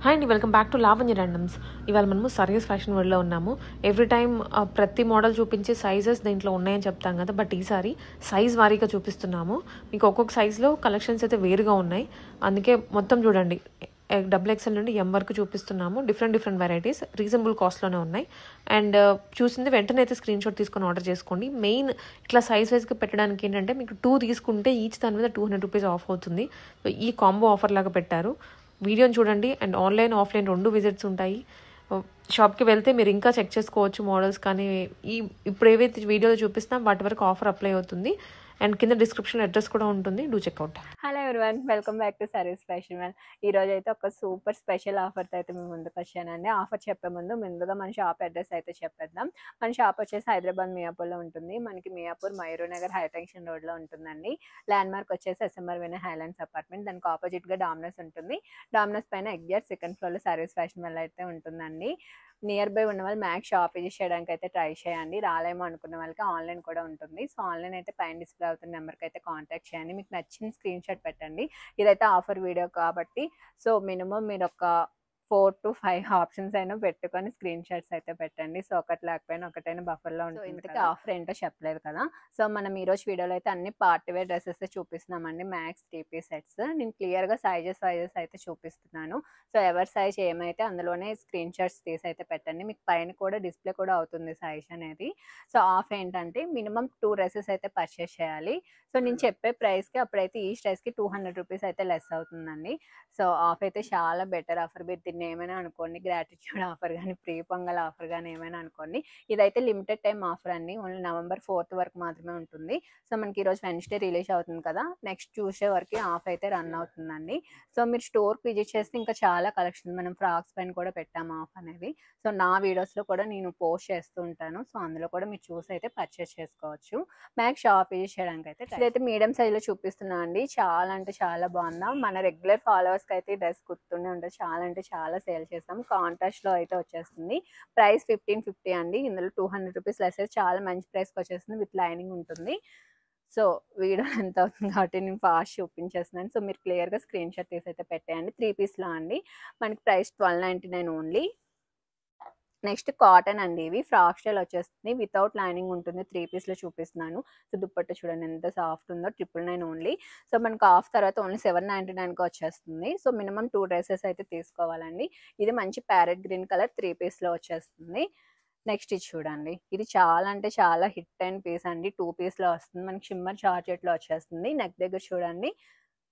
Hi అండి, welcome back to Lavanya randoms. ఇవాళ మనము సరియస్ ఫ్యాషన్ వరల్డ్లో ఉన్నాము. ఎవ్రీ టైం ప్రతి మోడల్ చూపించే సైజెస్ దీంట్లో ఉన్నాయని చెప్తాం కదా, బట్ ఈసారి సైజ్ వారీగా చూపిస్తున్నాము. మీకు ఒక్కొక్క సైజ్లో కలెక్షన్స్ అయితే వేరుగా ఉన్నాయి. అందుకే మొత్తం చూడండి, XXL నుండి M వరకు చూపిస్తున్నాము. డిఫరెంట్ వెరైటీస్ రీజనబుల్ కాస్ట్లోనే ఉన్నాయి. అండ్ చూసింది వెంటనే అయితే స్క్రీన్ షాట్ తీసుకొని ఆర్డర్ చేసుకోండి. మెయిన్ ఇట్లా సైజ్ వైజ్గా పెట్టడానికి ఏంటంటే, మీకు 2 తీసుకుంటే ఈచ్ దాని మీద 200 రూపీస్ ఆఫ్ అవుతుంది. సో ఈ కాంబో ఆఫర్ లాగా పెట్టారు. వీడియోని చూడండి. అండ్ ఆన్లైన్ ఆఫ్లైన్ 2 విజిట్స్ ఉంటాయి. షాప్కి వెళ్తే మీరు ఇంకా చెక్ చేసుకోవచ్చు మోడల్స్. కానీ ఇప్పుడు ఏవైతే వీడియోలో చూపిస్తాం వాటి వరకు ఆఫర్ అప్లై అవుతుంది. అండ్ కింద డిస్క్రిప్షన్లో అడ్రస్ కూడా ఉంటుంది, do checkout. Hello everyone, welcome back to service fashion world. ఈరోజు అయితే ఒక సూపర్ స్పెషల్ ఆఫర్తో అయితే మేము ముందుకు వచ్చానండి. ఆఫర్ చెప్పే ముందుగా మన షాప్ అడ్రస్ అయితే చెప్పేద్దాం. మన షాప్ వచ్చేసి హైదరాబాద్ మియాపూర్లో ఉంటుంది. మనకి మియాపూర్ మయూరు నగర్ హైటెన్షన్ రోడ్లో ఉంటుందండి. ల్యాండ్ మార్క్ వచ్చేసి SMR వినయ్ హైలాండ్స్ అపార్ట్మెంట్. దానికి ఆపోజిట్గా డామినోస్ ఉంటుంది. డామినోస్ పైన ఎగ్జాక్ట్ సెకండ్ ఫ్లోర్లో సర్వీస్ ఫ్యాషన్ వరల్డ్ అయితే ఉంటుందండి. నియర్ బై ఉన్న వాళ్ళు మ్యాక్స్ షాప్ విజిట్ చేయడానికి అయితే ట్రై చేయండి. రాలేమో అనుకున్న వాళ్ళకి ఆన్లైన్ కూడా ఉంటుంది. సో ఆన్లైన్ అయితే పైన డిస్ప్లే అవుతున్న నెంబర్కి అయితే కాంటాక్ట్ చేయండి. మీకు నచ్చిన స్క్రీన్ షాట్ పెట్టండి. ఇదైతే ఆఫర్ వీడియో కాబట్టి సో మినిమం మీరు ఒక 4 to 5 ఆప్షన్స్ అయినా పెట్టుకొని స్క్రీన్ షాట్స్ అయితే పెట్టండి. సో ఒకటి లేకపోయినా ఒకటైనా బఫర్లో ఉంటుంది. ఇంతకీ ఆఫర్ ఏంటో చెప్పలేదు కదా. సో మనం ఈరోజు వీడియోలో అయితే అన్ని పార్టీ వేర్ డ్రెస్సెస్ చూపిస్తున్నామండి. మ్యాక్స్ 3 పీస్ సెట్స్. నేను క్లియర్గా సైజెస్ అయితే చూపిస్తున్నాను. సో ఎవరి సైజ్ ఏమైతే అందులోనే స్క్రీన్ షాట్స్ తీసి అయితే పెట్టండి. మీకు పైన కూడా డిస్ప్లే కూడా అవుతుంది సైజ్ అనేది. సో ఆఫ్ ఏంటంటే మినిమం 2 డ్రెస్సెస్ అయితే పర్చేస్ చేయాలి. సో నేను చెప్పే ప్రైస్కి అప్పుడైతే ఈ డ్రెస్కి 200 రూపీస్ అయితే లెస్ అవుతుందండి. సో ఆఫ్ అయితే చాలా బెటర్ ఆఫర్. మీరు దీన్ని ఏమైనా అనుకోండి, గ్రాటిట్యూడ్ ఆఫర్ కానీ ప్రీ పొంగల్ ఆఫర్ కానీ ఏమైనా అనుకోండి. ఇదైతే లిమిటెడ్ టైం ఆఫర్ అండి. ఓన్లీ November 4th వరకు మాత్రమే ఉంటుంది. సో మనకి ఈరోజు వెన్స్డే రిలీజ్ అవుతుంది కదా, నెక్స్ట్ ట్యూస్డే వరకు ఆఫ్ అయితే రన్ అవుతుందండి. సో మీరు స్టోర్కి విజిట్ చేస్తే ఇంకా చాలా కలెక్షన్ మనం ఫ్రాక్స్ పైన కూడా పెట్టాము ఆఫ్ అనేది. సో నా వీడియోస్లో కూడా నేను పోస్ట్ చేస్తూ ఉంటాను. సో అందులో కూడా మీరు చూసి అయితే పర్చేస్ చేసుకోవచ్చు. మ్యాక్స్ షాప్ విజిట్ చేయడానికి అయితే ఇదైతే మీడియం సైజ్లో చూపిస్తున్నా అండి. చాలా అంటే చాలా బాగుందా. మన రెగ్యులర్ ఫాలోవర్స్కి అయితే ఈ డ్రెస్ గుర్తుండే ఉంటుంది. చాలా అంటే చాలా సేల్ చేస్తాం. కాంట్రాస్ట్లో అయితే వచ్చేస్తుంది. ప్రైస్ 1550 అండి. ఇందులో 200 రూపీస్ లెస్ అయితే చాలా మంచి ప్రైస్కి వచ్చేస్తుంది. విత్ లైనింగ్ ఉంటుంది. సో వీడియో ఎంత అవుతుంది కాబట్టి నేను ఫాస్ట్ చూపించేస్తున్నాను. సో మీరు క్లియర్గా స్క్రీన్ షాట్ తీసి అయితే పెట్టేయండి. 3 పీస్లో అండి. మనకి ప్రైస్ 1299 ఓన్లీ. నెక్స్ట్ కాటన్ అండి. ఇవి ఫ్రాక్ స్టైల్ వచ్చేస్తుంది. వితౌట్ లైనింగ్ ఉంటుంది. 3 పీస్లో చూపిస్తున్నాను. సో దుప్పట్ట చూడండి ఎంత సాఫ్ట్ ఉందో. 999 ఓన్లీ. సో మనకు ఆఫ్ తర్వాత ఓన్లీ 799కి వచ్చేస్తుంది. సో మినిమం 2 డ్రెస్సెస్ అయితే తీసుకోవాలండి. ఇది మంచి ప్యారెట్ గ్రీన్ కలర్ 3 పీస్లో వచ్చేస్తుంది. నెక్స్ట్ ఇది చూడండి, ఇది చాలా అంటే చాలా హిట్ అండ్ పీస్ అండి. 2 పీస్లో వస్తుంది. మనకి షిమ్మర్ జార్జెట్లో వచ్చేస్తుంది. నెక్ దగ్గర చూడండి,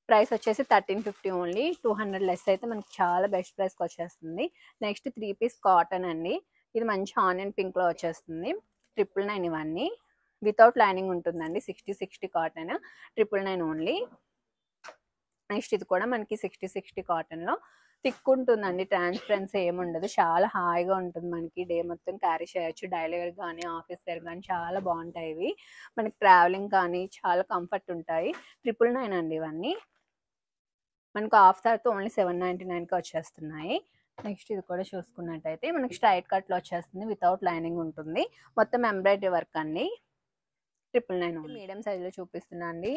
ప్రైస్ వచ్చేసి 1350 ఓన్లీ. 200 లెస్ అయితే మనకి చాలా బెస్ట్ ప్రైస్కి వచ్చేస్తుంది. నెక్స్ట్ 3 పీస్ కాటన్ అండి. ఇది మంచి ఆనియన్ పింక్లో వచ్చేస్తుంది. 999 ఇవన్నీ. వితౌట్ లైనింగ్ ఉంటుందండి. 60 కాటన్ 999 ఓన్లీ. నెక్స్ట్ ఇది కూడా మనకి 60 కాటన్లో థిక్ ఉంటుందండి. ట్రాన్స్పరెన్సీ ఏముండదు. చాలా హాయిగా ఉంటుంది. మనకి డే మొత్తం క్యారీ చేయొచ్చు. డైలీ వేర్ కానీ ఆఫీస్ వేర్ కానీ చాలా బాగుంటాయి ఇవి. మనకి ట్రావెలింగ్ కానీ చాలా కంఫర్ట్ ఉంటాయి. 999 అండి ఇవన్నీ. మనకు ఆఫ్ తర్వాత ఓన్లీ 799కి వచ్చేస్తున్నాయి. నెక్స్ట్ ఇది కూడా చూసుకున్నట్టయితే మనకి స్ట్రైట్ కట్లో వచ్చేస్తుంది. వితౌట్ లైనింగ్ ఉంటుంది. మొత్తం ఎంబ్రాయిడరీ వర్క్ అండి. 999 మీడియం సైజులో చూపిస్తున్నా అండి.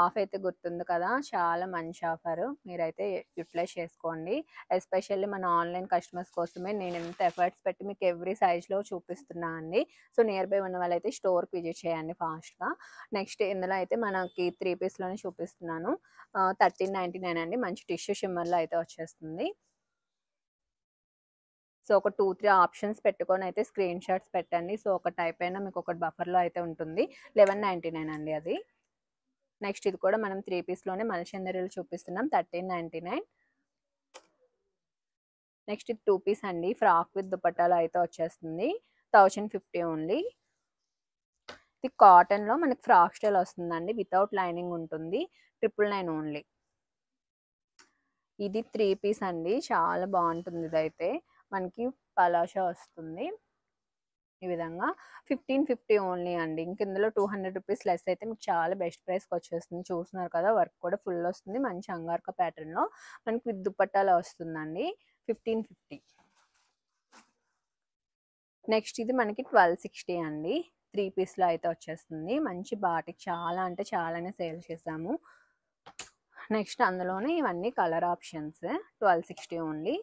ఆఫ్ అయితే గుర్తుంది కదా, చాలా మంచి ఆఫర్. మీరైతే యూటిలైజ్ చేసుకోండి. ఎస్పెషల్లీ మన ఆన్లైన్ కస్టమర్స్ కోసమే నేను ఎంత ఎఫర్ట్స్ పెట్టి మీకు ఎవ్రీ సైజ్లో చూపిస్తున్నా అండి. సో నియర్ బై ఉన్న వాళ్ళైతే స్టోర్కి విజిట్ చేయండి ఫాస్ట్గా. నెక్స్ట్ ఇందులో అయితే మనకి 3 పీస్లోనే చూపిస్తున్నాను. 1399 అండి. మంచి టిష్యూ షిమ్మర్లో అయితే వచ్చేస్తుంది. సో ఒక 2-3 ఆప్షన్స్ పెట్టుకొని అయితే స్క్రీన్ షాట్స్ పెట్టండి. సో ఒక టైప్ అయినా మీకు ఒకటి బఫర్లో అయితే ఉంటుంది. 1199 అండి అది. నెక్స్ట్ ఇది కూడా మనం 3 పీస్లోనే మల్చందరీలు చూపిస్తున్నాం. 1399. నెక్స్ట్ ఇది 2 పీస్ అండి. ఫ్రాక్ విత్ దుపట్టాలో అయితే వచ్చేస్తుంది. 1050 ఓన్లీ. ఇది కాటన్లో మనకి ఫ్రాక్ స్టైల్ వస్తుందండి. వితౌట్ లైనింగ్ ఉంటుంది. 999 ఓన్లీ. ఇది 3 పీస్ అండి. చాలా బాగుంటుంది. ఇదైతే మనకి పలాషా వస్తుంది ఈ విధంగా. 1550 ఓన్లీ అండి. ఇంక ఇందులో 200 రూపీస్ లెస్ అయితే మీకు చాలా బెస్ట్ ప్రైస్కి వచ్చేస్తుంది. చూస్తున్నారు కదా, వర్క్ కూడా ఫుల్ వస్తుంది. మంచి అంగార్కా ప్యాటర్న్లో మనకి విత్ దుపట్టాలో వస్తుందండి. 1550. నెక్స్ట్ ఇది మనకి 1260 అండి. 3 పీస్లో అయితే వచ్చేస్తుంది. మంచి బాటిక్, చాలా అంటే చాలానే సేల్ చేసాము. నెక్స్ట్ అందులోనే ఇవన్నీ కలర్ ఆప్షన్స్. 1260 ఓన్లీ.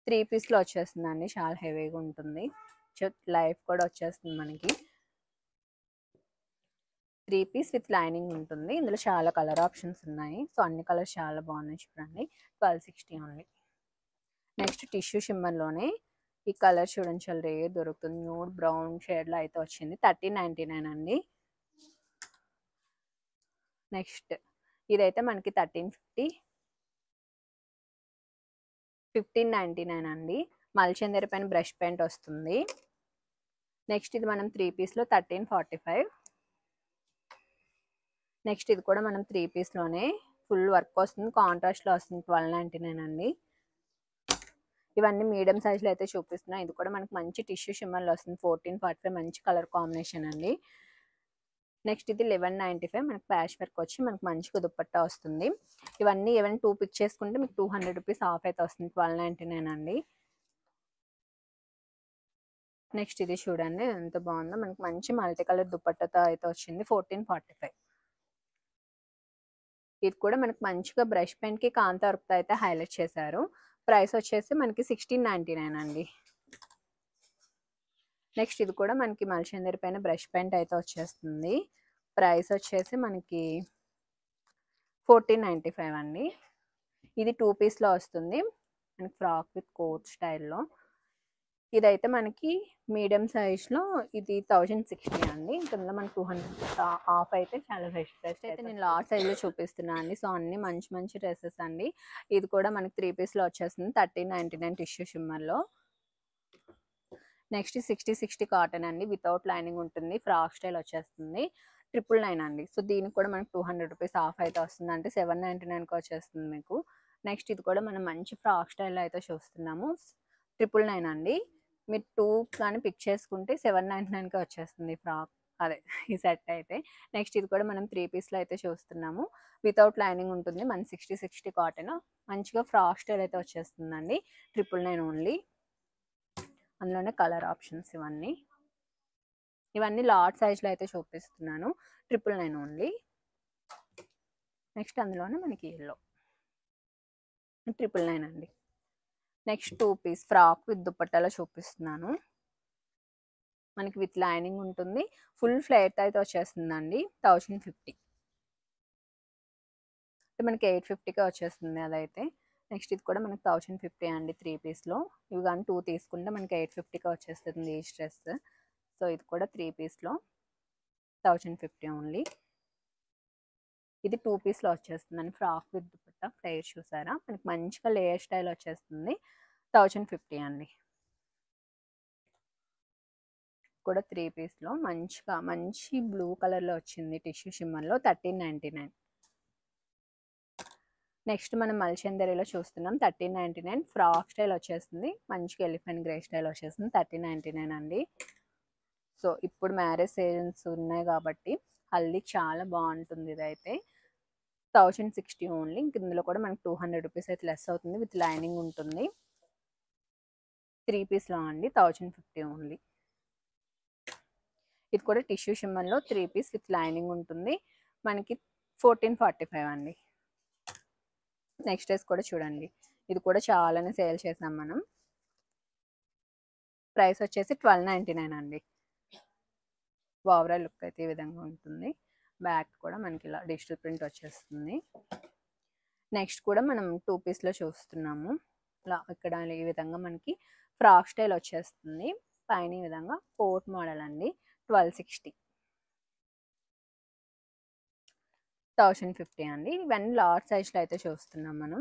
3 పీస్లో వచ్చేస్తుందండి, చాలా హెవీగా ఉంటుంది. లైఫ్ కూడా వచ్చేస్తుంది మనకి. 3 పీస్ విత్ లైనింగ్ ఉంటుంది. ఇందులో చాలా కలర్ ఆప్షన్స్ ఉన్నాయి. సో అన్ని కలర్స్ చాలా బాగున్నాయి చూడండి. 1260 ఓన్లీ. నెక్స్ట్ టిష్యూ షిమ్మర్లోనే ఈ కలర్ చూడండి, చాలా రేర్ దొరుకుతుంది. న్యూడ్ బ్రౌన్ షేడ్లో అయితే వచ్చింది. 1399 అండి. నెక్స్ట్ ఇదైతే మనకి 1350, 1599 అండి. మల్చందరి పైన బ్రష్ పెయింట్ వస్తుంది. నెక్స్ట్ ఇది మనం 3 పీస్లో 1345. నెక్స్ట్ ఇది కూడా మనం 3 పీస్లోనే ఫుల్ వర్క్ వస్తుంది, కాంట్రాస్ట్లో వస్తుంది. 1299 అండి. ఇవన్నీ మీడియం సైజ్లో అయితే చూపిస్తున్నాయి. ఇది కూడా మనకి మంచి టిష్యూ షిమ్మర్లో వస్తుంది. 1445 మంచి కలర్ కాంబినేషన్ అండి. నెక్స్ట్ ఇది 1195 మనకి ప్యాచ్ వర్క్ వచ్చి మనకి మంచిగా దుపట్టా వస్తుంది. ఇవన్నీ ఏమైనా 2 పిక్ చేసుకుంటే మీకు 200 రూపీస్ ఆఫ్ అయితే వస్తుంది. 1299 అండి. నెక్స్ట్ ఇది చూడండి ఎంత బాగుందో, మనకి మంచి మల్టీ కలర్ దుపట్టాతో అయితే వచ్చింది. 1445. ఇది కూడా మనకి మంచిగా బ్రష్ పెయింట్కి కాంతా వర్క్తో అయితే హైలైట్ చేశారు. ప్రైస్ వచ్చేసి మనకి 1699 అండి. నెక్స్ట్ ఇది కూడా మనకి మల్చందరి పైన బ్రష్ పెయింట్ అయితే వచ్చేస్తుంది. ప్రైస్ వచ్చేసి మనకి 1495 అండి. ఇది 2 పీస్లో వస్తుంది, మనకి ఫ్రాక్ విత్ కోట్ స్టైల్లో. ఇదైతే మనకి మీడియం సైజ్లో ఇది 1060 అండి. ఇందులో మనకి 200 ఆఫ్ అయితే చాలా బెస్ట్ ప్రైస్ అయితే నేను లార్జ్ సైజ్లో చూపిస్తున్నాను అండి. సో అన్ని మంచి మంచి డ్రెస్సెస్ అండి. ఇది కూడా మనకి 3 పీస్లో వచ్చేస్తుంది. 1399 టిష్యూ షిమ్మర్లో. నెక్స్ట్ 60 కాటన్ అండి, వితౌట్ లైనింగ్ ఉంటుంది. ఫ్రాక్ స్టైల్ వచ్చేస్తుంది. 999 అండి. సో దీనికి కూడా మనకి 200 రూపీస్ ఆఫ్ అయితే వస్తుంది, అంటే 799కి వచ్చేస్తుంది మీకు. నెక్స్ట్ ఇది కూడా మనం మంచి ఫ్రాక్ స్టైల్లో అయితే చూస్తున్నాము. 999 అండి. మీరు 2 కానీ పిక్ చేసుకుంటే 799కి వచ్చేస్తుంది ఫ్రాక్, అదే ఈ సెట్ అయితే. నెక్స్ట్ ఇది కూడా మనం 3 పీస్లో అయితే చూస్తున్నాము. వితౌట్ లైనింగ్ ఉంటుంది. మన 60 కాటన్ మంచిగా ఫ్రాక్ స్టైల్ అయితే వచ్చేస్తుందండి. 999 ఓన్లీ. అందులోనే కలర్ ఆప్షన్స్ ఇవన్నీ లార్జ్ సైజ్లో అయితే చూపిస్తున్నాను. 999 ఓన్లీ. నెక్స్ట్ అందులోనే మనకి ఎల్లో 999 అండి. నెక్స్ట్ 2 పీస్ ఫ్రాక్ విత్ దుపట్టాలో చూపిస్తున్నాను. మనకి విత్ లైనింగ్ ఉంటుంది. ఫుల్ ఫ్లేట్ అయితే వచ్చేస్తుందండి. 1050 అంటే మనకి 850కే వచ్చేస్తుంది అదైతే. నెక్స్ట్ ఇది కూడా మనకి 1050 అండి 3 పీస్లో. ఇవి కానీ 2 తీసుకుంటే మనకి 850కే వచ్చేస్తుంది ఈ డ్రెస్. సో ఇది కూడా 3 పీస్లో 1050 ఓన్లీ. ఇది 2 పీస్లో వచ్చేస్తుందండి. ఫ్రాక్ విత్ దుపట్టా ఫ్లేర్ చూసారా, మనకి మంచిగా లేయర్ స్టైల్ వచ్చేస్తుంది. 1050 అండి. కూడా 3 పీస్లో మంచిగా మంచి బ్లూ కలర్లో వచ్చింది టిష్యూ షిమ్మర్లో. 1399. నెక్స్ట్ మనం మల్చందరిలో చూస్తున్నాం. 1399 ఫ్రాక్ స్టైల్ వచ్చేస్తుంది. మంచిగా ఎలిఫెంట్ గ్రే స్టైల్ వచ్చేస్తుంది. 1399 అండి. సో ఇప్పుడు మ్యారేజ్ సీజన్స్ ఉన్నాయి కాబట్టి హల్దీ చాలా బాగుంటుంది. ఇదైతే 1060 ఓన్లీ. ఇందులో కూడా మనకి 200 రూపీస్ అయితే లెస్ అవుతుంది. విత్ లైనింగ్ ఉంటుంది. 3 పీస్లో అండి. 1050 ఓన్లీ. ఇది కూడా టిష్యూ షిమ్మర్లో 3 పీస్ విత్ లైనింగ్ ఉంటుంది. మనకి 1445 అండి. నెక్స్ట్ డ్రెస్ కూడా చూడండి, ఇది కూడా చాలానే సేల్ చేసాం మనం. ప్రైస్ వచ్చేసి 1299 అండి. ఓవరాల్ లుక్ అయితే ఈ విధంగా ఉంటుంది. బ్యాక్ కూడా మనకి ఇలా డిజిటల్ ప్రింట్ వచ్చేస్తుంది. నెక్స్ట్ కూడా మనం 2 పీస్లో చూస్తున్నాము. ఇలా ఇక్కడ ఈ విధంగా మనకి ఫ్రాక్ స్టైల్ వచ్చేస్తుంది. పైన ఈ విధంగా కోట్ మోడల్ అండి. 1260, 1050 అండి. ఇవన్నీ లార్జ్ సైజ్లో అయితే చూస్తున్నాం మనం.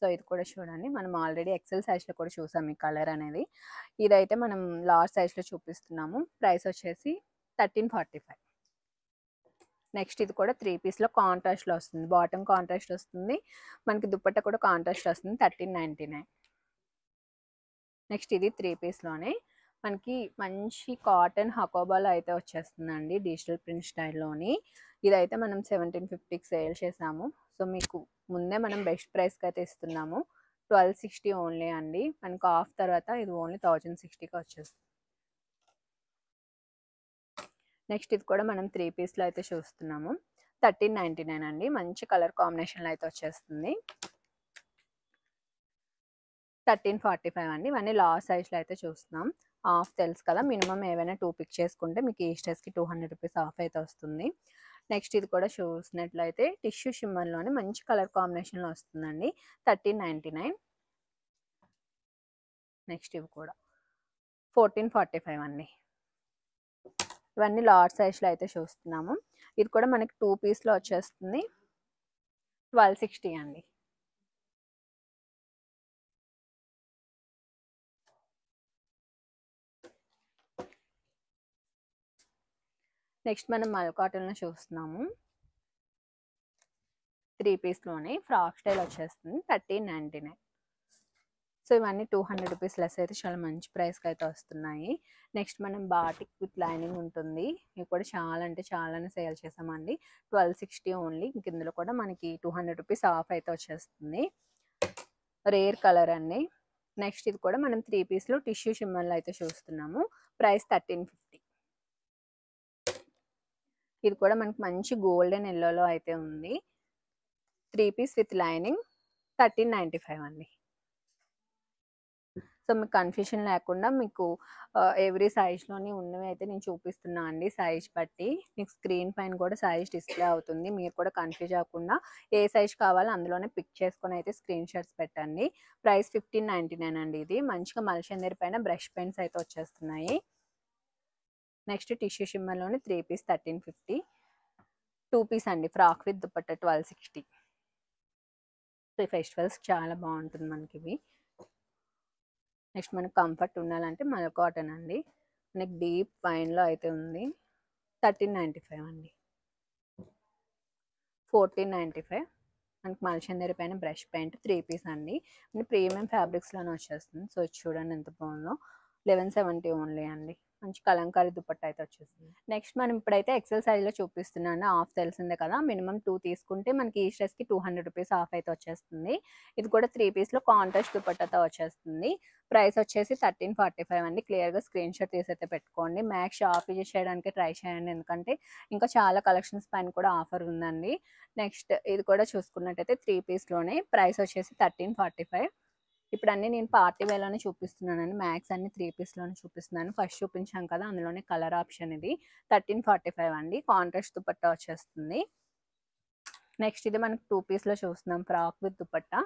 సో ఇది కూడా చూడండి, మనం ఆల్రెడీ ఎక్సెల్ సైజ్లో కూడా చూసాం ఈ కలర్ అనేది. ఇదైతే మనం లార్జ్ సైజ్లో చూపిస్తున్నాము. ప్రైస్ వచ్చేసి 1345. నెక్స్ట్ ఇది కూడా 3 పీస్లో కాంట్రాస్ట్లో వస్తుంది. బాటమ్ కాంట్రాస్ట్ వస్తుంది, మనకి దుపట్టా కూడా కాంట్రాస్ట్ వస్తుంది. 1399. నెక్స్ట్ ఇది 3 పీస్లోనే మనకి మంచి కాటన్ హకోబాలో అయితే వచ్చేస్తుందండి, డిజిటల్ ప్రింట్ స్టైల్లోని. ఇదైతే మనం 1750కి సేల్ చేసాము. సో మీకు ముందే మనం బెస్ట్ ప్రైస్కి అయితే ఇస్తున్నాము. 1260 ఓన్లీ అండి. మనకు ఆఫ్ తర్వాత ఇది ఓన్లీ 1060కి వచ్చేస్తుంది. నెక్స్ట్ ఇది కూడా మనం 3 పీస్లో అయితే చూస్తున్నాము. 1399 అండి. మంచి కలర్ కాంబినేషన్లో అయితే వచ్చేస్తుంది. 1345 అండి. ఇవన్నీ లార్జ్ సైజ్లో అయితే చూస్తున్నాం. ఆఫ్ తెలుసు కదా, మినిమం ఏవైనా 2 పిక్ చేసుకుంటే మీకు ఈ స్టెస్కి 200 రూపీస్ ఆఫ్ అయితే వస్తుంది. నెక్స్ట్ ఇది కూడా చూసినట్లయితే టిష్యూ షిమ్మర్లోనే మంచి కలర్ కాంబినేషన్లో వస్తుందండి. 1399. నెక్స్ట్ ఇవి కూడా 1445 అండి. ఇవన్నీ లార్జ్ సైజ్లో అయితే చూస్తున్నాము. ఇది కూడా మనకి 2 పీస్లో వచ్చేస్తుంది. 1260 అండి. నెక్స్ట్ మనం మల్ కాటన్లో చూస్తున్నాము. 3 పీస్లోనే ఫ్రాక్ స్టైల్ వచ్చేస్తుంది. 1399. సో ఇవన్నీ 200 రూపీస్ లెస్ అయితే చాలా మంచి ప్రైస్కి అయితే వస్తున్నాయి. నెక్స్ట్ మనం బాటిక్ విత్ లైనింగ్ ఉంటుంది. ఇవి కూడా చాలా అంటే చాలానే సేల్ చేసామండి. 1260 ఓన్లీ. ఇంక ఇందులో కూడా మనకి 200 రూపీస్ ఆఫ్ అయితే వచ్చేస్తుంది. రేర్ కలర్ అండి. నెక్స్ట్ ఇది కూడా మనం 3 పీస్లో టిష్యూ షిమ్మర్లో అయితే చూస్తున్నాము. ప్రైస్ 1350. ఇది కూడా మనకి మంచి గోల్డెన్ ఎల్లోలో అయితే ఉంది. 3 పీస్ విత్ లైనింగ్ 1395 అండి. సో మీకు కన్ఫ్యూషన్ లేకుండా మీకు ఎవ్రీ సైజ్లోని ఉన్నవి అయితే నేను చూపిస్తున్నా అండి. సైజ్ బట్టి మీకు స్క్రీన్ పైన కూడా సైజ్ డిస్ప్లే అవుతుంది. మీరు కూడా కన్ఫ్యూజ్ అవ్వకుండా ఏ సైజ్ కావాలో అందులోనే పిక్ చేసుకొని అయితే స్క్రీన్ షాట్స్ పెట్టండి. ప్రైస్ 1599 అండి. ఇది మంచిగా మల్చందరి పైన బ్రష్ పెన్స్ అయితే వచ్చేస్తున్నాయి. నెక్స్ట్ టిష్యూ షిమ్మర్లోని 3 పీస్ 1350. 2 పీస్ అండి. Frock with dupatta 1260. సో ఈ ఫెస్టివల్స్ చాలా బాగుంటుంది మనకి ఇవి. నెక్స్ట్ మనకు కంఫర్ట్ ఉండాలంటే మల్ కాటన్ అండి. మనకి డీప్ వైన్లో అయితే ఉంది. 1395 అండి. 1495. మనకి మల్చందరి పైన బ్రష్ పెయింట్ 3 పీస్ అండి. ప్రీమియం ఫ్యాబ్రిక్స్లోనే వచ్చేస్తుంది. సో చూడండి ఎంత బాగుందో. 1170 ఓన్లీ అండి. మంచి కలంకారీ దుపట్టా అయితే వచ్చేస్తుంది. నెక్స్ట్ మనం ఇప్పుడైతే ఎక్సెల్ సైజ్లో చూపిస్తున్నాను. ఆఫ్ తెలిసిందే కదా, మినిమం 2 తీసుకుంటే మనకి ఈ డ్రెస్కి 200 రూపీస్ ఆఫ్ అయితే వచ్చేస్తుంది. ఇది కూడా 3 పీస్లో కాంట్రాస్ట్ దుపట్టాతో వచ్చేస్తుంది. ప్రైస్ వచ్చేసి 1345 అండి. క్లియర్గా స్క్రీన్ షాట్ తీసి అయితే పెట్టుకోండి. మ్యాక్స్ షాప్ విజిట్ చేయడానికి ట్రై చేయండి, ఎందుకంటే ఇంకా చాలా కలెక్షన్స్ పైన కూడా ఆఫర్ ఉందండి. నెక్స్ట్ ఇది కూడా చూసుకున్నట్టయితే 3 పీస్లోనే ప్రైస్ వచ్చేసి 1345. ఇప్పుడు అన్నీ నేను పార్టీ వేలోనే చూపిస్తున్నానండి. మ్యాక్స్ అన్ని 3 పీస్లోనే చూపిస్తున్నాను. ఫస్ట్ చూపించాం కదా, అందులోనే కలర్ ఆప్షన్ ఇది. 1345 అండి. కాంట్రాస్ట్ దుపట్టా వచ్చేస్తుంది. నెక్స్ట్ ఇది మనకి 2 పీస్లో చూస్తున్నాం. ఫ్రాక్ విత్ దుపట్టా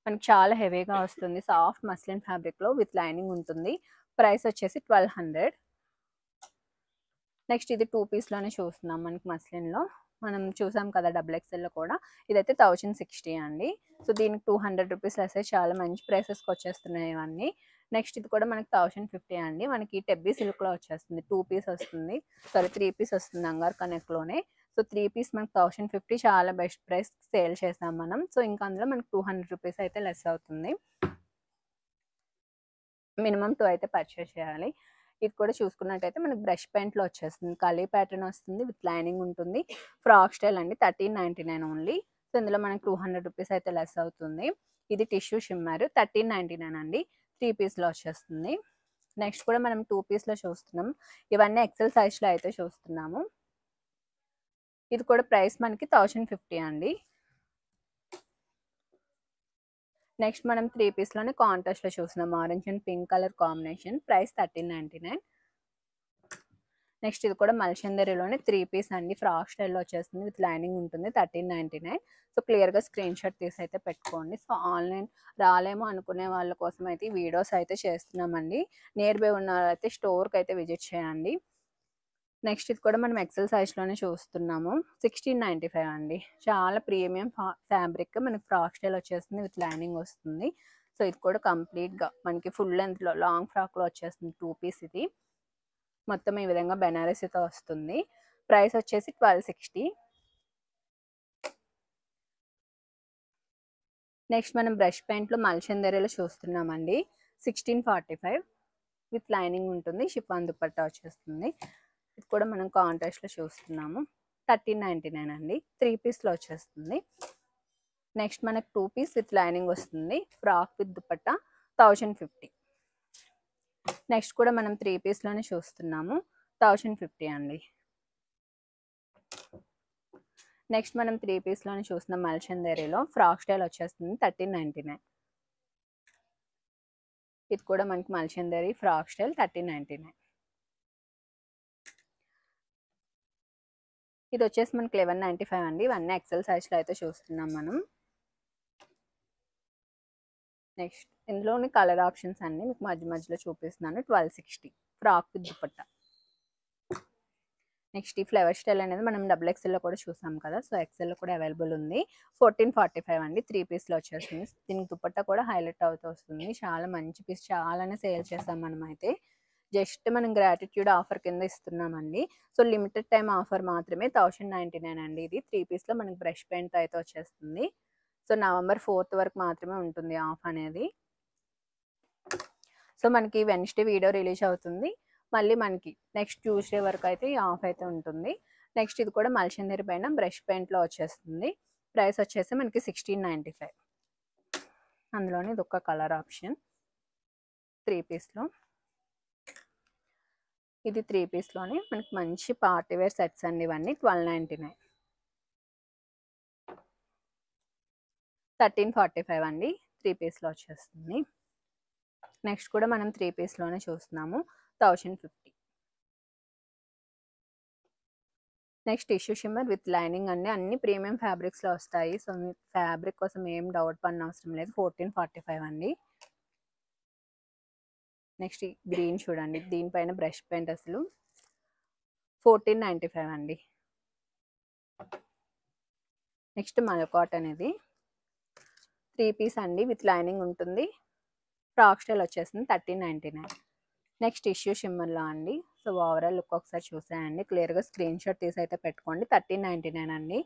మనకి చాలా హెవీగా వస్తుంది. సాఫ్ట్ మస్లిన్ ఫ్యాబ్రిక్లో విత్ లైనింగ్ ఉంటుంది. ప్రైస్ వచ్చేసి 1200. నెక్స్ట్ ఇది 2 పీస్లోనే చూస్తున్నాం. మనకి మస్లిన్లో మనం చూసాం కదా డబుల్ ఎక్స్ఎల్లో కూడా. ఇదైతే 1060 అండి. సో దీనికి 200 రూపీస్ వస్తే చాలా మంచి ప్రైసెస్కి వచ్చేస్తున్నాయి ఇవన్నీ. నెక్స్ట్ ఇది కూడా మనకి 1050 అండి. మనకి టెబ్బీ సిల్క్లో వచ్చేస్తుంది. 2 పీస్ వస్తుంది, సారీ 3 పీస్ వస్తుంది అంగార్ కనెక్ట్లోనే. సో 3 పీస్ మనకి 1050 చాలా బెస్ట్ ప్రైస్ సేల్ చేసాం మనం. సో ఇంకా అందులో మనకి 200 రూపీస్ అయితే లెస్ అవుతుంది. మినిమం 2 అయితే పర్చేస్ చేయాలి. ఇది కూడా చూసుకున్నట్టయితే మనకి బ్రష్ పెయింట్లో వచ్చేస్తుంది. కలీ ప్యాటర్న్ వస్తుంది, విత్ లైనింగ్ ఉంటుంది. ఫ్రాక్ స్టైల్ అండి. 1399 ఓన్లీ. సో ఇందులో మనకి 200 రూపీస్ అయితే లెస్ అవుతుంది. ఇది టిష్యూ షిమ్మర్ 1399 అండి. 3 పీస్లో వచ్చేస్తుంది. నెక్స్ట్ కూడా మనం 2 పీస్లో చూస్తున్నాం. ఇవన్నీ ఎక్సెల్ సైజ్లో అయితే చూస్తున్నాము. ఇది కూడా ప్రైస్ మనకి 1050 అండి. నెక్స్ట్ మనం 3 పీస్లోనే కాంట్రాస్ట్లో చూస్తున్నాం. Orange and pink colour combination. Price 1399. Next ఇది కూడా మల్చందరిలోనే 3 పీస్ అండి. ఫ్రాక్ స్టైల్లో వచ్చేస్తుంది, విత్ లైనింగ్ ఉంటుంది. 1399. సో క్లియర్గా స్క్రీన్ షాట్ తీసి అయితే పెట్టుకోండి. సో ఆన్లైన్ రాలేమో అనుకునే వాళ్ళ కోసం అయితే ఈ వీడియోస్ అయితే చేస్తున్నామండి. నియర్ బై ఉన్న వాళ్ళైతే స్టోర్కి అయితే విజిట్ చేయండి. నెక్స్ట్ ఇది కూడా మనం ఎక్సెల్ సైజ్లోనే చూస్తున్నాము. 1695 అండి. చాలా ప్రీమియం ఫ్యాబ్రిక్. మనకి ఫ్రాక్ స్టైల్ వచ్చేస్తుంది, విత్ లైనింగ్ వస్తుంది. సో ఇది కూడా కంప్లీట్గా మనకి ఫుల్ లెంత్లో లాంగ్ ఫ్రాక్లో వచ్చేస్తుంది. 2 పీస్ ఇది మొత్తం ఈ విధంగా బెనారసీతో వస్తుంది. ప్రైస్ వచ్చేసి 1260. నెక్స్ట్ మనం బ్రష్ పెయింట్లో మల్చందరిలో చూస్తున్నామండి. 1645 విత్ లైనింగ్ ఉంటుంది. షిఫాన్ దుపట్టా వచ్చేస్తుంది. ఇది కూడా మనం కాంట్రాస్ట్లో చూస్తున్నాము. 1399 అండి. 3 పీస్లో వచ్చేస్తుంది. నెక్స్ట్ మనకు 2 పీస్ విత్ లైనింగ్ వస్తుంది. Frock with dupatta 1050. నెక్స్ట్ కూడా మనం 3 పీస్లోనే చూస్తున్నాము. 1050 అండి. నెక్స్ట్ మనం 3 పీస్లోనే చూస్తున్నాం. మల్చందరిలో ఫ్రాక్ స్టైల్ వచ్చేస్తుంది. 1399. ఇది కూడా మనకి మల్చందరి ఫ్రాక్ స్టైల్ 1399. ఇది వచ్చేసి మనకి 1195 అండి. ఇవన్నీ ఎక్సెల్ సైజ్లో అయితే చూస్తున్నాం మనం. నెక్స్ట్ ఇందులోని కలర్ ఆప్షన్స్ అన్ని మీకు మధ్య మధ్యలో చూపిస్తున్నాను. 1260 ఫ్రాక్ విత్ దుపట్టా. నెక్స్ట్ ఈ ఫ్లవర్ స్టైల్ అనేది మనం డబుల్ ఎక్సెల్లో కూడా చూసాం కదా, సో ఎక్సెల్లో కూడా అవైలబుల్ ఉంది. 1445 అండి. 3 పీస్లో వచ్చేస్తుంది. దీనికి దుపట్టా కూడా హైలైట్ అవుతూ వస్తుంది. చాలా మంచి పీస్, చాలానే సేల్ చేస్తాం మనం అయితే. జస్ట్ మనం గ్రాటిట్యూడ్ ఆఫర్ కింద ఇస్తున్నామండి. సో లిమిటెడ్ టైం ఆఫర్ మాత్రమే. 1099 అండి. ఇది 3 పీస్లో మనకి బ్రష్ పెయింట్ అయితే వచ్చేస్తుంది. సో November 4th వరకు మాత్రమే ఉంటుంది ఆఫ్ అనేది. సో మనకి వెన్స్డే వీడియో రిలీజ్ అవుతుంది. మళ్ళీ మనకి నెక్స్ట్ ట్యూస్డే వరకు అయితే ఈ ఆఫ్ అయితే ఉంటుంది. నెక్స్ట్ ఇది కూడా మల్చందరి పైన బ్రష్ పెయింట్లో వచ్చేస్తుంది. ప్రైస్ వచ్చేసి మనకి 1695. అందులోనే ఇది ఒక కలర్ ఆప్షన్ 3 పీస్లో. ఇది 3 పీస్లోనే మనకి మంచి పార్టీ వేర్ సెట్స్ అండి. ఇవన్నీ 1299. 1345 అండి. 3 పీస్లో వచ్చేస్తుంది. నెక్స్ట్ కూడా మనం 3 పీస్లోనే చూస్తున్నాము. 1050. Next tissue shimmer with lining అండి. అన్ని ప్రీమియం ఫ్యాబ్రిక్స్లో వస్తాయి. సో మీ ఫ్యాబ్రిక్ కోసం ఏం డౌట్ పడిన అవసరం లేదు. 1445 అండి. నెక్స్ట్ గ్రీన్ చూడండి, దీనిపైన బ్రష్ పెయింట్ అసలు 1495 అండి. నెక్స్ట్ మలకాట్ అనేది 3 పీస్ అండి విత్ లైనింగ్ ఉంటుంది. ఫ్రాక్ స్టైల్ వచ్చేస్తుంది. 1399. నెక్స్ట్ టిష్యూ షిమ్మర్లో అండి. సో ఓవరాల్ లుక్ ఒకసారి చూసేయండి. క్లియర్గా స్క్రీన్ షాట్ తీసి అయితే పెట్టుకోండి. 1399 అండి.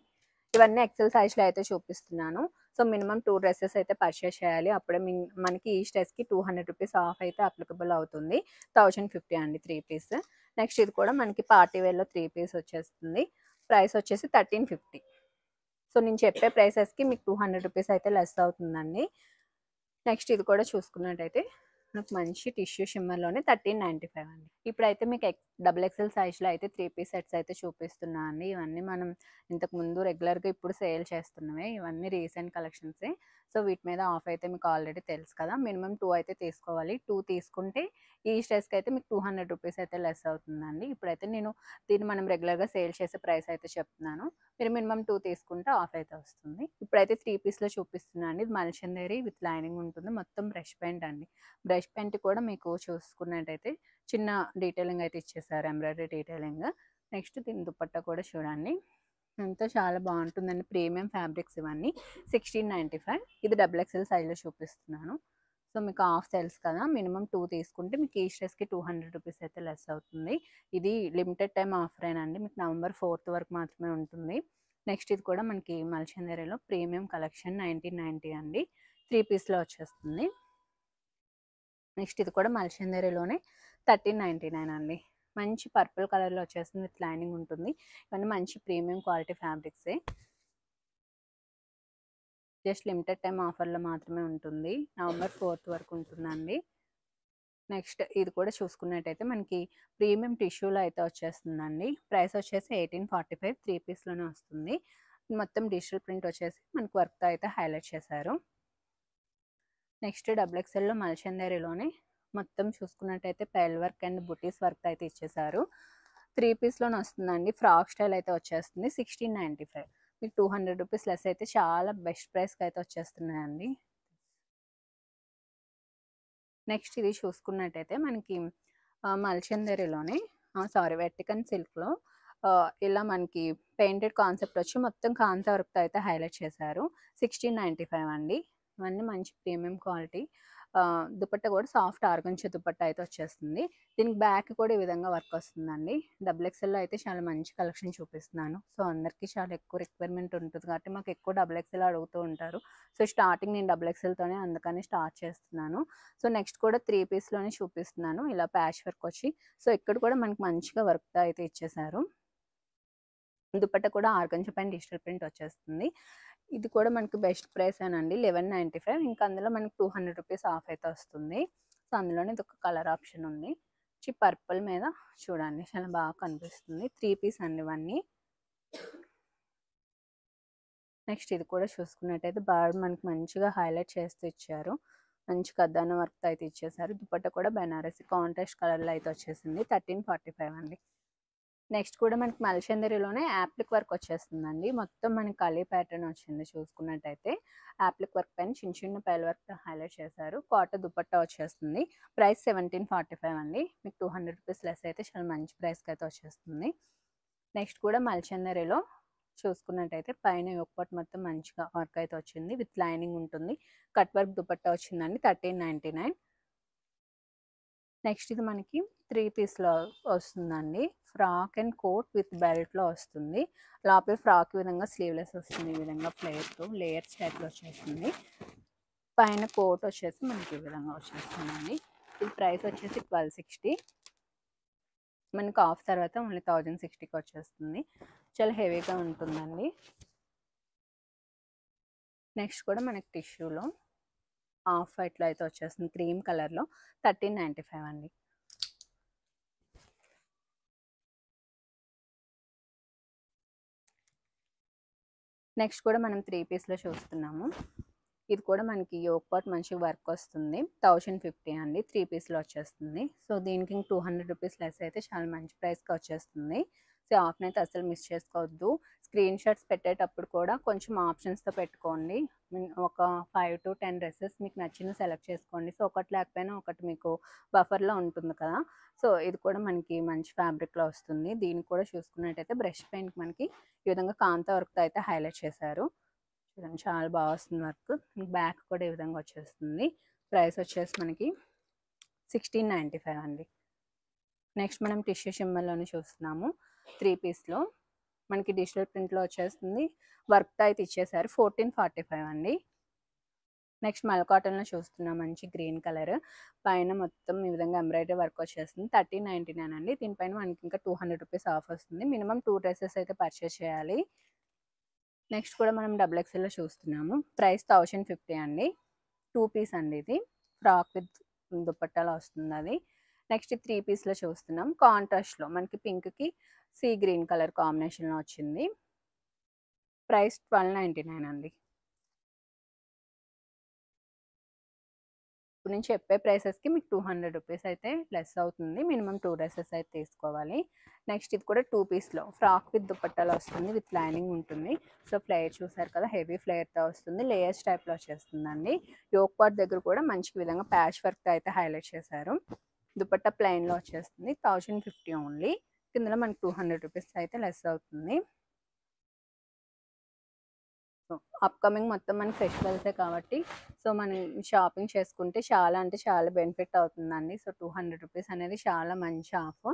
ఇవన్నీ ఎక్సెల్ సైజ్లో అయితే చూపిస్తున్నాను. సో మినిమం 2 డ్రెస్సెస్ అయితే పర్చేస్ చేయాలి. అప్పుడే మనకి ఈ డ్రెస్కి 200 రూపీస్ ఆఫ్ అయితే అప్లికబుల్ అవుతుంది. 1050 అండి 3 పీస్. నెక్స్ట్ ఇది కూడా మనకి పార్టీ వేర్లో 3 పీస్ వచ్చేస్తుంది. ప్రైస్ వచ్చేసి 1350. సో నేను చెప్పే ప్రైసెస్కి మీకు 200 రూపీస్ అయితే లెస్ అవుతుందండి. నెక్స్ట్ ఇది కూడా చూసుకున్నట్టయితే మనకు మంచి టిష్యూ షిమ్మర్లోనే 1395 అండి. ఇప్పుడైతే మీకు డబుల్ ఎక్సెల్ సైజ్లో అయితే 3 పీస్ సెట్స్ అయితే చూపిస్తున్నా అండి. ఇవన్నీ మనం ఇంతకుముందు రెగ్యులర్గా ఇప్పుడు సేల్ చేస్తున్నవే. ఇవన్నీ రీసెంట్ కలెక్షన్సే. సో వీటి మీద ఆఫ్ అయితే మీకు ఆల్రెడీ తెలుసు కదా. మినిమం 2 అయితే తీసుకోవాలి. 2 తీసుకుంటే ఈ డ్రెస్కి అయితే మీకు 200 రూపీస్ అయితే లెస్ అవుతుందండి. ఇప్పుడైతే నేను దీన్ని మనం రెగ్యులర్గా సేల్ చేసే ప్రైస్ అయితే చెప్తున్నాను. మీరు మినిమం 2 తీసుకుంటే ఆఫ్ అయితే వస్తుంది. ఇప్పుడైతే 3 పీస్లో చూపిస్తున్నాను అండి. ఇది మల్చందరి విత్ లైనింగ్ ఉంటుంది. మొత్తం బ్రష్ పెయింట్ అండి. బ్రష్ పెయింట్ కూడా మీకు చూసుకున్నట్టయితే చిన్న డీటెయిలింగ్ అయితే ఇచ్చేసారు, ఎంబ్రాయిడరీ డీటెయిలింగ్. నెక్స్ట్ దీని దుపట్టా కూడా చూడండి, ఎంతో చాలా బాగుంటుందండి. ప్రీమియం ఫ్యాబ్రిక్స్ ఇవన్నీ. 1695. ఇది డబుల్ ఎక్సెల్ సైజ్లో చూపిస్తున్నాను. సో మీకు ఆఫ్ తెలుసు కదా, మినిమం 2 తీసుకుంటే మీకు ఈ డ్రెస్కి 200 రూపీస్ అయితే లెస్ అవుతుంది. ఇది లిమిటెడ్ టైం ఆఫరేనండి. మీకు November 4th వరకు మాత్రమే ఉంటుంది. నెక్స్ట్ ఇది కూడా మనకి మల్చందరిలో ప్రీమియం కలెక్షన్ 1990 అండి. 3 పీస్లో వచ్చేస్తుంది. నెక్స్ట్ ఇది కూడా మల్చందరిలోనే 1399 అండి. మంచి పర్పుల్ కలర్లో వచ్చేస్తుంది. విత్ లైనింగ్ ఉంటుంది. ఇవన్నీ మంచి ప్రీమియం క్వాలిటీ ఫ్యాబ్రిక్సే. జస్ట్ లిమిటెడ్ టైం ఆఫర్లో మాత్రమే ఉంటుంది. November 4th వరకు ఉంటుందండి. నెక్స్ట్ ఇది కూడా చూసుకున్నట్టయితే మనకి ప్రీమియం టిష్యూలో అయితే వచ్చేస్తుందండి. ప్రైస్ వచ్చేసి 1845. 3 పీస్లోనే వస్తుంది. మొత్తం డిజిటల్ ప్రింట్ వచ్చేసి మనకి వర్క్తో అయితే హైలైట్ చేశారు. నెక్స్ట్ డబుల్ ఎక్సెల్లో మల్చందరిలోనే మొత్తం చూసుకున్నట్టయితే పెల్ వర్క్ అండ్ బుటీస్ వర్క్ అయితే ఇచ్చేసారు. 3 పీస్లోనే వస్తుందండి. ఫ్రాక్ స్టైల్ అయితే వచ్చేస్తుంది. 1695. మీకు 200 రూపీస్ లెస్ అయితే చాలా బెస్ట్ ప్రైస్కి అయితే వచ్చేస్తున్నాయండి. నెక్స్ట్ ఇది చూసుకున్నట్టయితే మనకి మల్చందరిలోనే వెటికన్ సిల్క్లో ఇలా మనకి పెయింటెడ్ కాన్సెప్ట్ వచ్చి మొత్తం కాంతా వర్క్తో అయితే హైలైట్ చేశారు. 1695 అండి. ఇవన్నీ మంచి ప్రీమియం క్వాలిటీ. దుపట్టా కూడా సాఫ్ట్ ఆర్గంచా దుపట్టా అయితే వచ్చేస్తుంది. దీనికి బ్యాక్ కూడా ఈ విధంగా వర్క్ వస్తుందండి. డబుల్ ఎక్సెల్లో అయితే చాలా మంచి కలెక్షన్ చూపిస్తున్నాను. సో అందరికీ చాలా ఎక్కువ రిక్వైర్మెంట్ ఉంటుంది కాబట్టి మాకు ఎక్కువ డబుల్ ఎక్సెల్ అడుగుతూ ఉంటారు. సో స్టార్టింగ్ నేను డబుల్ ఎక్సెల్తోనే అందుకని స్టార్ట్ చేస్తున్నాను. సో నెక్స్ట్ కూడా 3 పీస్లోనే చూపిస్తున్నాను. ఇలా ప్యాచ్ వర్క్ వచ్చి, సో ఇక్కడ కూడా మనకి మంచిగా వర్క్తో అయితే ఇచ్చేసారు. దుపట్టా కూడా ఆర్గంజా పైన డిజిటల్ ప్రింట్ వచ్చేస్తుంది. ఇది కూడా మనకి బెస్ట్ ప్రైస్ అనండి. 1195. ఇంకా అందులో మనకి 200 రూపీస్ ఆఫ్ అయితే వస్తుంది. సో అందులోనే ఇది ఒక కలర్ ఆప్షన్ ఉంది. పర్పుల్ మీద చూడండి, చాలా బాగా కనిపిస్తుంది. 3 పీస్ అండి ఇవన్నీ. నెక్స్ట్ ఇది కూడా చూసుకున్నట్టయితే బాగా మనకి మంచిగా హైలైట్ చేస్తూ ఇచ్చారు. మంచి కద్దాన వర్క్తో అయితే ఇచ్చేసారు. దుపట్టా కూడా బెనారసి కాంట్రాస్ట్ కలర్లో అయితే వచ్చేసింది. 1345 అండి. నెక్స్ట్ కూడా మనకి మల్చందరిలోనే యాప్లిక్ వర్క్ వచ్చేస్తుందండి. మొత్తం మనకి కలీ ప్యాటర్న్ వచ్చింది. చూసుకున్నట్టయితే యాప్లిక్ వర్క్ పైన చిన్న చిన్న పైల్ వర్క్ హైలైట్ చేశారు. కాటన్ దుపట్టా వచ్చేస్తుంది. ప్రైస్ 1745 అండి. మీకు 200 రూపీస్ లెస్ అయితే చాలా మంచి ప్రైస్కి అయితే వచ్చేస్తుంది. నెక్స్ట్ కూడా మల్చందరిలో చూసుకున్నట్టయితే పైన యోగపాట్ మొత్తం మంచిగా వర్క్ అయితే వచ్చింది. విత్ లైనింగ్ ఉంటుంది. కట్ వర్క్ దుపట్టా వచ్చిందండి. 1399. నెక్స్ట్ ఇది మనకి 3 పీస్లో వస్తుందండి. ఫ్రాక్ అండ్ కోట్ విత్ బెల్ట్లో వస్తుంది. లోపల ఫ్రాక్ విధంగా స్లీవ్లెస్ వస్తుంది. ఈ విధంగా ప్లేట్తో లేయర్స్ టైప్లో వచ్చేస్తుంది. పైన కోట్ వచ్చేసి మనకి ఈ విధంగా వచ్చేస్తుందండి. ఇది ప్రైస్ వచ్చేసి 1260. మనకి ఆఫ్ తర్వాత ఓన్లీ 1060కి వచ్చేస్తుంది. చాలా హెవీగా ఉంటుందండి. నెక్స్ట్ కూడా మనకి టిష్యూలో ఆఫ్ వైట్లో అయితే వచ్చేస్తుంది. క్రీమ్ కలర్లో 1395 అండి. నెక్స్ట్ కూడా మనం 3 పీస్లో చూస్తున్నాము. ఇది కూడా మనకి యోగ్ పాట్ మంచి వర్క్ వస్తుంది. 1050 అండి. 3 పీస్లో వచ్చేస్తుంది. సో దీనికి 200 రూపీస్ లెస్ అయితే చాలా మంచి ప్రైస్కి వచ్చేస్తుంది. సో ఆఫ్ని అయితే అసలు మిస్ చేసుకోవద్దు. స్క్రీన్ షాట్స్ పెట్టేటప్పుడు కూడా కొంచెం ఆప్షన్స్తో పెట్టుకోండి. ఒక 5 to 10 డ్రెస్సెస్ మీకు నచ్చిన సెలెక్ట్ చేసుకోండి. సో ఒకటి లేకపోయినా ఒకటి మీకు బఫర్లో ఉంటుంది కదా. సో ఇది కూడా మనకి మంచి ఫ్యాబ్రిక్లో వస్తుంది. దీనికి కూడా చూసుకున్నట్టయితే బ్రష్ పెయింట్ మనకి ఈ విధంగా కాంతా వర్క్తో అయితే హైలైట్ చేశారు. చూడండి చాలా బాగా వస్తుంది వర్క్. బ్యాక్ కూడా ఈ విధంగా వచ్చేస్తుంది. ప్రైస్ వచ్చేసి మనకి 1695 అండి. నెక్స్ట్ మనం టిష్యూ షిమ్మర్లోనే చూస్తున్నాము. 3 పీస్లో మనకి డిజిటల్ ప్రింట్లో వచ్చేస్తుంది. వర్క్తో అయితే ఇచ్చేసారు. 1445 అండి. నెక్స్ట్ మల్ కాటన్లో చూస్తున్నాం. మంచి గ్రీన్ కలర్ పైన మొత్తం ఈ విధంగా ఎంబ్రాయిడరీ వర్క్ వచ్చేస్తుంది. 1399 అండి. దీనిపైన మనకి ఇంకా 200 రూపీస్ ఆఫ్ వస్తుంది. మినిమం 2 డ్రెస్సెస్ అయితే పర్చేస్ చేయాలి. నెక్స్ట్ కూడా మనం డబుల్ ఎక్స్ఎల్లో చూస్తున్నాము. ప్రైస్ 1050 అండి. 2 పీస్ అండి. ఇది ఫ్రాక్ విత్ దుపట్టాలో వస్తుంది అది. నెక్స్ట్ 3 పీస్లో చూస్తున్నాం. కాంట్రాస్ట్లో మనకి పింక్కి సీ గ్రీన్ కలర్ కాంబినేషన్లో వచ్చింది. ప్రైస్ 1299 అండి. ఇప్పుడు నేను చెప్పే ప్రైసెస్కి మీకు 200 రూపీస్ అయితే లెస్ అవుతుంది. మినిమం 2 డ్రెస్సెస్ అయితే తీసుకోవాలి. నెక్స్ట్ ఇది కూడా 2 పీస్లో ఫ్రాక్ విత్ దుపట్టాలో వస్తుంది. విత్ లైనింగ్ ఉంటుంది. సో ఫ్లేయర్ చూసారు కదా, హెవీ ఫ్లేయర్తో వస్తుంది. లేయర్స్ టైప్లో వచ్చేస్తుందండి. యోక్ పార్ట్ దగ్గర కూడా మంచి విధంగా ప్యాచ్ వర్క్తో అయితే హైలైట్ చేశారు. దుపట్టా ప్లెయిన్లో వచ్చేస్తుంది. 1050 ఓన్లీ. కిందలో మనకి 200 రూపీస్ అయితే లెస్ అవుతుంది. సో అప్కమింగ్ మొత్తం మన ఫెస్టివల్సే కాబట్టి సో మనం షాపింగ్ చేసుకుంటే చాలా అంటే చాలా బెనిఫిట్ అవుతుందండి. సో 200 రూపీస్ అనేది చాలా మంచి ఆఫ్.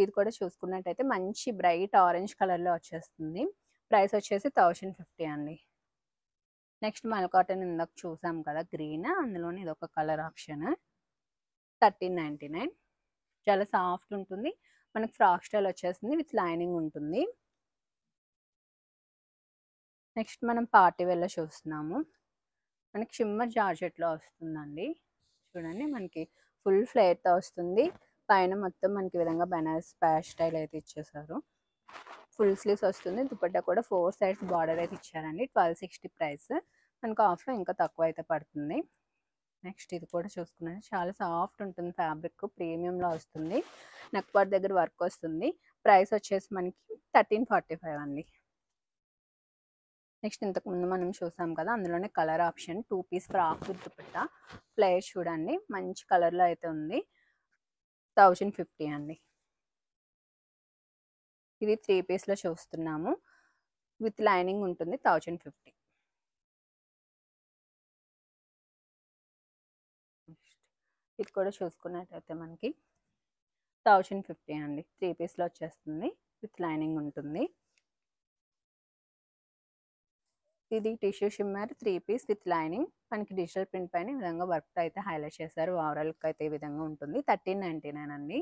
ఇది కూడా చూసుకున్నట్టయితే మంచి బ్రైట్ ఆరెంజ్ కలర్లో వచ్చేస్తుంది. ప్రైస్ వచ్చేసి 1050 అండి. నెక్స్ట్ మల్ కాటన్ ఇందాక చూసాం కదా గ్రీన్, అందులోనే ఇది ఒక కలర్ ఆప్షన్. 1399. చాలా సాఫ్ట్ ఉంటుంది. మనకి ఫ్రాక్ స్టైల్ వచ్చేస్తుంది. విత్ లైనింగ్ ఉంటుంది. నెక్స్ట్ మనం పార్టీ వేర్లో చూస్తున్నాము. మనకి షిమ్మర్ జార్జెట్లో వస్తుందండి. చూడండి మనకి ఫుల్ ఫ్లేర్తో వస్తుంది. పైన మొత్తం మనకి విధంగా బనారస్ ప్యాచ్ స్టైల్ అయితే ఇచ్చేసారు. ఫుల్ స్లీవ్స్ వస్తుంది. దుపట్టా కూడా 4 సైడ్స్ బార్డర్ అయితే ఇచ్చారండి. 1260 ప్రైస్. మనకు ఆఫ్లో ఇంకా తక్కువ అయితే పడుతుంది. నెక్స్ట్ ఇది కూడా చూసుకున్నాను. చాలా సాఫ్ట్ ఉంటుంది. ఫ్యాబ్రిక్ ప్రీమియంలో వస్తుంది. నెక్ పార్ట్ దగ్గర వర్క్ వస్తుంది. ప్రైస్ వచ్చేసి మనకి 1345 అండి. నెక్స్ట్ ఇంతకుముందు మనం చూసాం కదా, అందులోనే colour option 2 piece frock with dupatta player చూడండి మంచి కలర్లో అయితే ఉంది. 1050 అండి. ఇది 3 పీస్లో చూస్తున్నాము. విత్ లైనింగ్ ఉంటుంది. 1050. ఇది కూడా చూసుకున్నట్టయితే మనకి 1050 అండి. 3 పీస్లో వచ్చేస్తుంది. విత్ లైనింగ్ ఉంటుంది. ఇది tissue shimmer 3 piece with lining. మనకి డిజిటల్ ప్రింట్ పైన ఈ విధంగా వర్క్ అయితే హైలైట్ చేశారు. ఓవరాల్ లుక్ అయితే ఈ విధంగా ఉంటుంది. 1399 అండి.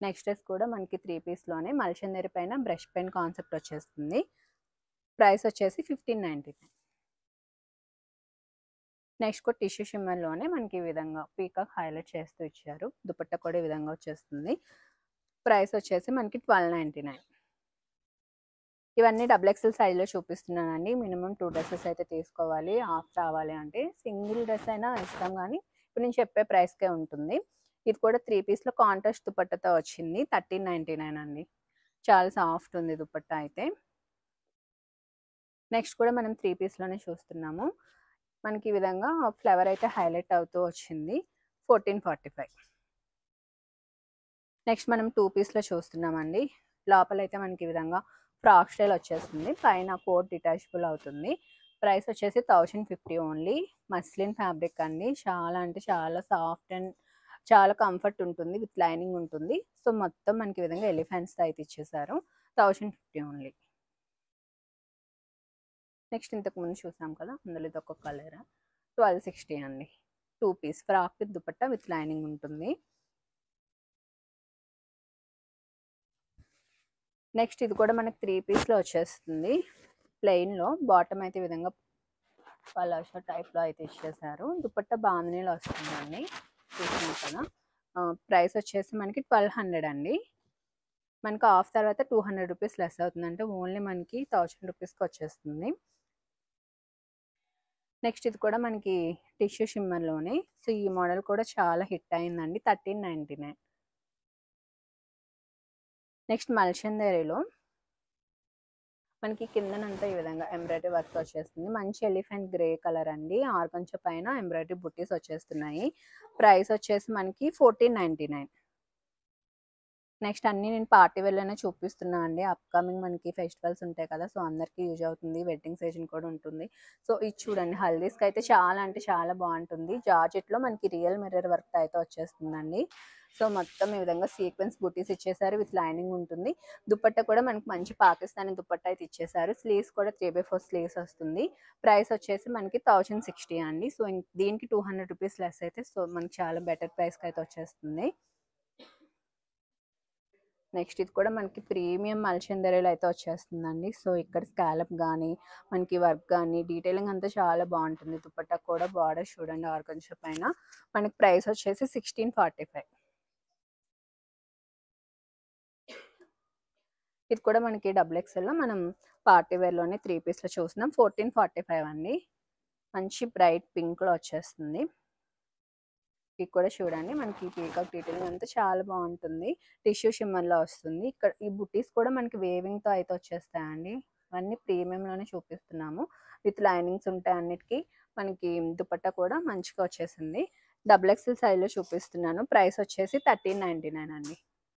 నెక్స్ట్ డ్రెస్ కూడా మనకి 3 పీస్లోనే మల్చందరి పైన బ్రష్ పెన్ కాన్సెప్ట్ వచ్చేస్తుంది. ప్రైస్ వచ్చేసి 1599. నెక్స్ట్ కూడా టిష్యూ షిమ్మర్లోనే మనకి ఈ విధంగా పీకాక్ హైలైట్ చేస్తూ ఇచ్చారు. దుపట్టా కూడా ఈ విధంగా వచ్చేస్తుంది. ప్రైస్ వచ్చేసి మనకి 1299. ఇవన్నీ డబుల్ ఎక్సెల్ సైజ్లో చూపిస్తున్నానండి. మినిమం 2 డ్రెస్సెస్ అయితే తీసుకోవాలి ఆఫ్ రావాలి అంటే. సింగిల్ డ్రెస్ అయినా ఇస్తాం కానీ ఇప్పుడు నేను చెప్పే ప్రైస్కే ఉంటుంది. ఇది కూడా 3 పీస్లో కాంట్రాస్ట్ దుపట్టాతో వచ్చింది. 1399 అండి. చాలా సాఫ్ట్ ఉంది దుపట్టా అయితే. నెక్స్ట్ కూడా మనం 3 పీస్లోనే చూస్తున్నాము. మనకి ఈ విధంగా ఫ్లవర్ అయితే హైలైట్ అవుతూ వచ్చింది. 1445. నెక్స్ట్ మనం 2 పీస్లో చూస్తున్నామండి. లోపలైతే మనకి ఈ విధంగా ఫ్రాక్ స్టైల్ వచ్చేస్తుంది. పైన కోట్ డిటాచబుల్ అవుతుంది. ప్రైస్ వచ్చేసి 1050 ఓన్లీ. మస్లిన్ ఫ్యాబ్రిక్ అండి. చాలా అంటే చాలా సాఫ్ట్ అండ్ చాలా కంఫర్ట్ ఉంటుంది. విత్ లైనింగ్ ఉంటుంది. సో మొత్తం మనకి ఈ విధంగా ఎలిఫెంట్స్ అయితే ఇచ్చేసారు. 1050 ఓన్లీ. నెక్స్ట్ ఇంతకు ముందు చూసాం కదా, అందులో ఇది ఒక కలర్. 1260 అండి. 2 piece frock with dupatta with lining ఉంటుంది. నెక్స్ట్ ఇది కూడా మనకి 3 పీస్లో వచ్చేస్తుంది. ప్లెయిన్లో బాటమ్ అయితే ఈ విధంగా పలాషో టైప్లో అయితే ఇచ్చేసారు. దుపట్టా బాందినీలో వస్తుందండి. చూసాం కదా. ప్రైస్ వచ్చేసి మనకి 1200 అండి. మనకి ఆఫ్ తర్వాత 200 రూపీస్ లెస్ అవుతుంది. అంటే ఓన్లీ మనకి 1000 రూపీస్కి వచ్చేస్తుంది. నెక్స్ట్ ఇది కూడా మనకి టిష్యూ షిమ్మర్లోనే. సో ఈ మోడల్ కూడా చాలా హిట్ అయిందండి. 1399. నెక్స్ట్ మల్చందేరిలో మనకి కిందనంతా ఈ విధంగా ఎంబ్రాయిడరీ వర్క్ వచ్చేస్తుంది. మంచి ఎలిఫెంట్ గ్రే కలర్ అండి. ఆర్గంచ పైన ఎంబ్రాయిడరీ బుట్టీస్ వచ్చేస్తున్నాయి. ప్రైస్ వచ్చేసి మనకి 1499. నెక్స్ట్ అన్నీ నేను పార్టీ వేర్లోనే చూపిస్తున్నా అండి. అప్కమింగ్ మనకి ఫెస్టివల్స్ ఉంటాయి కదా, సో అందరికీ యూజ్ అవుతుంది. వెడ్డింగ్ సీజన్ కూడా ఉంటుంది. సో ఇది చూడండి, హల్దీస్కి అయితే చాలా అంటే చాలా బాగుంటుంది. జార్జెట్లో మనకి రియల్ మిర్రర్ వర్క్ అయితే వచ్చేస్తుందండి. సో మొత్తం ఈ విధంగా సీక్వెన్స్ బుటీస్ ఇచ్చేసారు. విత్ లైనింగ్ ఉంటుంది. దుపట్టా కూడా మనకి మంచి పాకిస్తానీ దుపట్టా అయితే ఇచ్చేసారు. స్లీవ్స్ కూడా 3/4 స్లీవ్స్ వస్తుంది. ప్రైస్ వచ్చేసి మనకి 1060 అండి. సో దీనికి 200 రూపీస్ లెస్ అయితే సో మనకి చాలా బెటర్ ప్రైస్కి అయితే వచ్చేస్తుంది. నెక్స్ట్ ఇది కూడా మనకి ప్రీమియం మల్చందరీలో అయితే వచ్చేస్తుందండి. సో ఇక్కడ స్కాలప్ కానీ మనకి వర్క్ కానీ డీటెయిలింగ్ అంతా చాలా బాగుంటుంది. దుపట్టా కూడా బార్డర్ చూడండి ఆర్గంజ పైన. మనకి ప్రైస్ వచ్చేసి 1645. ఇది కూడా మనకి డబుల్ ఎక్స్ఎల్లో మనం పార్టీ వేర్లోనే 3 పీస్లో చూస్తున్నాం. 1445 అండి. మంచి బ్రైట్ పింక్లో వచ్చేస్తుంది. ఇది కూడా చూడండి, మనకి పీకాక్ డీటెయిలింగ్ అంతా చాలా బాగుంటుంది. టిష్యూ షిమ్మర్లో వస్తుంది. ఇక్కడ ఈ బుటీస్ కూడా మనకి వేవింగ్తో అయితే వచ్చేస్తాయండి. అన్నీ ప్రీమియంలోనే చూపిస్తున్నాము. విత్ లైనింగ్స్ ఉంటాయి అన్నిటికీ. మనకి దుపట్టా కూడా మంచిగా వచ్చేసింది. డబుల్ ఎక్స్ఎల్ సైజ్లో చూపిస్తున్నాను. ప్రైస్ వచ్చేసి 1399 అండి.